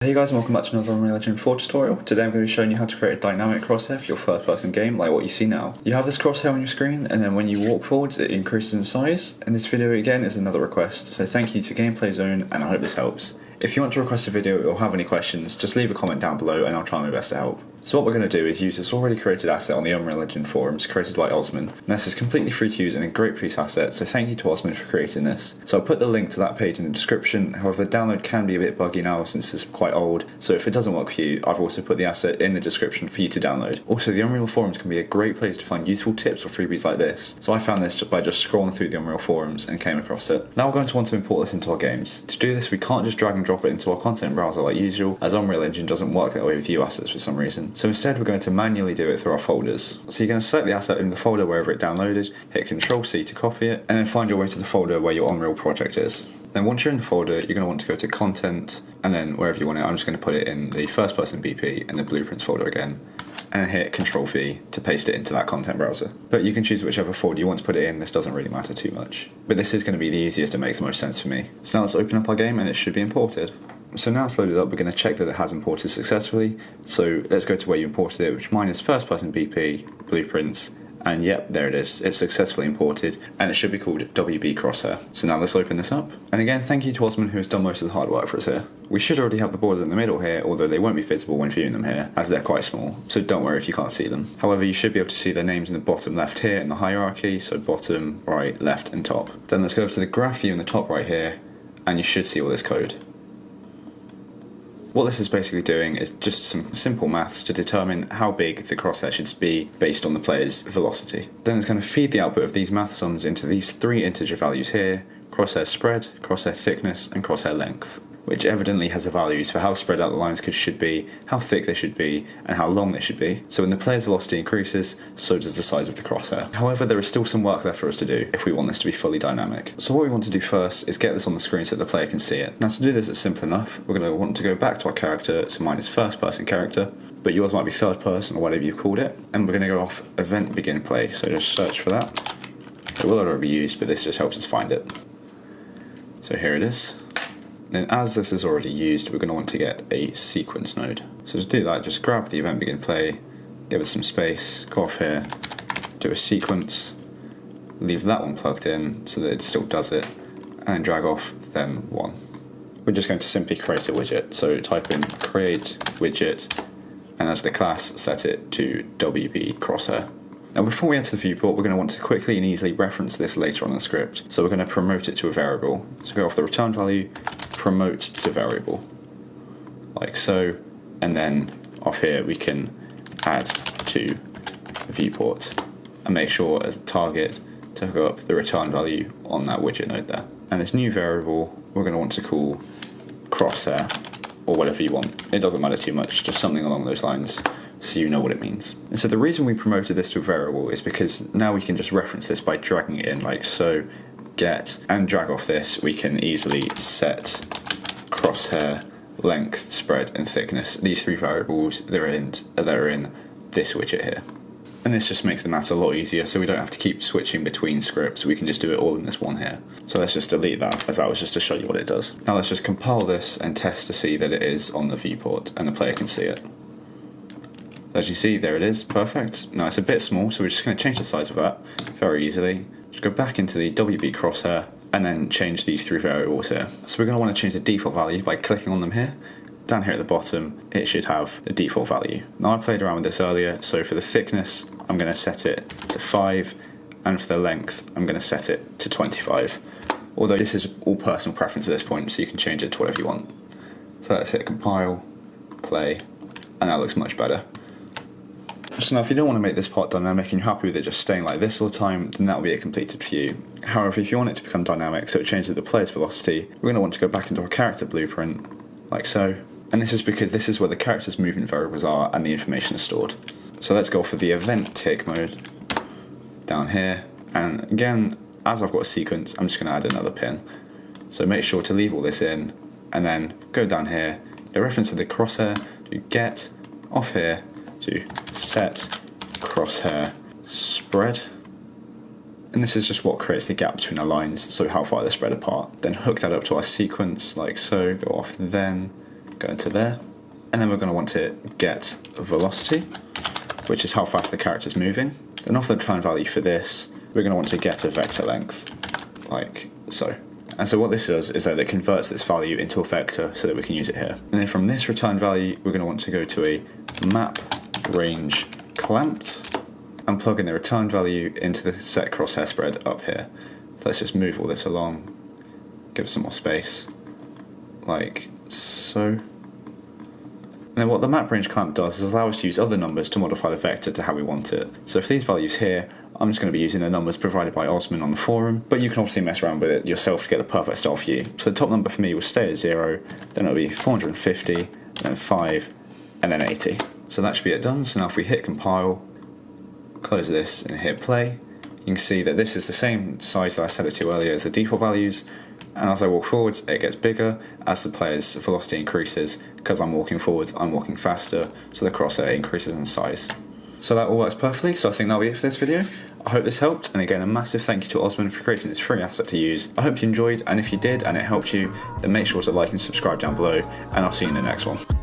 Hey guys, and welcome back to another Unreal Engine 4 tutorial. Today I'm going to be showing you how to create a dynamic crosshair for your first person game like what you see now. You have this crosshair on your screen, and then when you walk forwards it increases in size, and this video again is another request, so thank you to Gameplay Zone and I hope this helps. If you want to request a video or have any questions, just leave a comment down below and I'll try my best to help. So what we're going to do is use this already created asset on the Unreal Engine forums created by Osman. And this is completely free to use and a great piece asset, so thank you to Osman for creating this. So I'll put the link to that page in the description. However, the download can be a bit buggy now since it's quite old, so if it doesn't work for you, I've also put the asset in the description for you to download. Also, the Unreal forums can be a great place to find useful tips or freebies like this, so I found this by just scrolling through the Unreal forums and came across it. Now we're going to want to import this into our games. To do this, we can't just drag and drop it into our content browser like usual, as Unreal Engine doesn't work that way with view assets for some reason. So instead we're going to manually do it through our folders. So you're going to select the asset in the folder wherever it downloaded, hit Ctrl+C to copy it, and then find your way to the folder where your Unreal project is. Then once you're in the folder, you're going to want to go to Content, and then wherever you want it, I'm just going to put it in the first person BP and the Blueprints folder again, and then hit Ctrl+V to paste it into that content browser. But you can choose whichever folder you want to put it in, this doesn't really matter too much. But this is going to be the easiest and makes the most sense for me. So now let's open up our game and it should be imported. So now it's loaded up, we're going to check that it has imported successfully. So let's go to where you imported it, which mine is first person BP, Blueprints, and yep, there it is. It's successfully imported, and it should be called WB Crosshair. So now let's open this up. And again, thank you to Osman who has done most of the hard work for us here. We should already have the borders in the middle here, although they won't be visible when viewing them here, as they're quite small, so don't worry if you can't see them. However, you should be able to see their names in the bottom left here in the hierarchy, so bottom, right, left, and top. Then let's go over to the graph view in the top right here, and you should see all this code. What this is basically doing is just some simple maths to determine how big the crosshair should be based on the player's velocity. Then it's going to feed the output of these math sums into these three integer values here: crosshair spread, crosshair thickness, and crosshair length, which evidently has the values for how spread out the lines should be, how thick they should be, and how long they should be. So when the player's velocity increases, so does the size of the crosshair. However, there is still some work left for us to do if we want this to be fully dynamic. So what we want to do first is get this on the screen so that the player can see it. Now to do this, it's simple enough. We're going to want to go back to our character, so mine is first person character, but yours might be third person or whatever you've called it. And we're going to go off event begin play, so just search for that. It will already be used, but this just helps us find it. So here it is. Then as this is already used, we're going to want to get a sequence node. So to do that, just grab the event begin play, give it some space, go off here, do a sequence, leave that one plugged in so that it still does it, and then drag off then one. We're just going to simply create a widget. So type in create widget, and as the class, set it to WB Crosshair. Now before we enter the viewport, we're going to want to quickly and easily reference this later on in the script. So we're going to promote it to a variable. So go off the return value, promote to variable, like so, and then off here we can add to viewport and make sure as a target to hook up the return value on that widget node there. And this new variable we're going to want to call crosshair, or whatever you want. It doesn't matter too much, just something along those lines, so you know what it means. And so the reason we promoted this to a variable is because now we can just reference this by dragging it in like so, get, and drag off this, we can easily set crosshair, length, spread, and thickness. These three variables, they're in this widget here. And this just makes the maths a lot easier, so we don't have to keep switching between scripts, we can just do it all in this one here. So let's just delete that, as that was just to show you what it does. Now let's just compile this and test to see that it is on the viewport and the player can see it. As you see, there it is, perfect. Now it's a bit small, so we're just going to change the size of that very easily. Just go back into the WB Crosshair and then change these three variables here. So we're going to want to change the default value by clicking on them here. Down here at the bottom, it should have the default value. Now I played around with this earlier, so for the thickness, I'm going to set it to 5, and for the length, I'm going to set it to 25. Although this is all personal preference at this point, so you can change it to whatever you want. So let's hit compile, play, and that looks much better. So now if you don't want to make this part dynamic and you're happy with it just staying like this all the time, then that'll be a completed view. However, if you want it to become dynamic so it changes the player's velocity, we're going to want to go back into our character blueprint, like so. And this is because this is where the character's movement variables are and the information is stored. So let's go for the event tick mode down here. And again, as I've got a sequence, I'm just going to add another pin. So make sure to leave all this in and then go down here, the reference to the crosshair, to get off here, to set crosshair spread, and this is just what creates the gap between our lines, so how far they're spread apart. Then hook that up to our sequence like so, go off then, go into there, and then we're going to want to get velocity, which is how fast the character's moving. Then off the return value for this, we're going to want to get a vector length, like so. And so what this does is that it converts this value into a vector so that we can use it here. And then from this return value, we're going to want to go to a map range clamped and plug in the return value into the set crosshair spread up here. So let's just move all this along, give it some more space, like so. And then what the map range clamp does is allow us to use other numbers to modify the vector to how we want it. So for these values here, I'm just going to be using the numbers provided by Osman on the forum, but you can obviously mess around with it yourself to get the perfect start for you. So the top number for me will stay at 0, then it'll be 450, then 5, and then 80. So that should be it done. So now if we hit compile, close this and hit play, you can see that this is the same size that I set it to earlier as the default values, and as I walk forwards it gets bigger as the player's velocity increases. Because I'm walking forwards, I'm walking faster, so the crosshair increases in size. So that all works perfectly, so I think that'll be it for this video. I hope this helped, and again a massive thank you to Osman for creating this free asset to use. I hope you enjoyed, and if you did and it helped you, then make sure to like and subscribe down below, and I'll see you in the next one.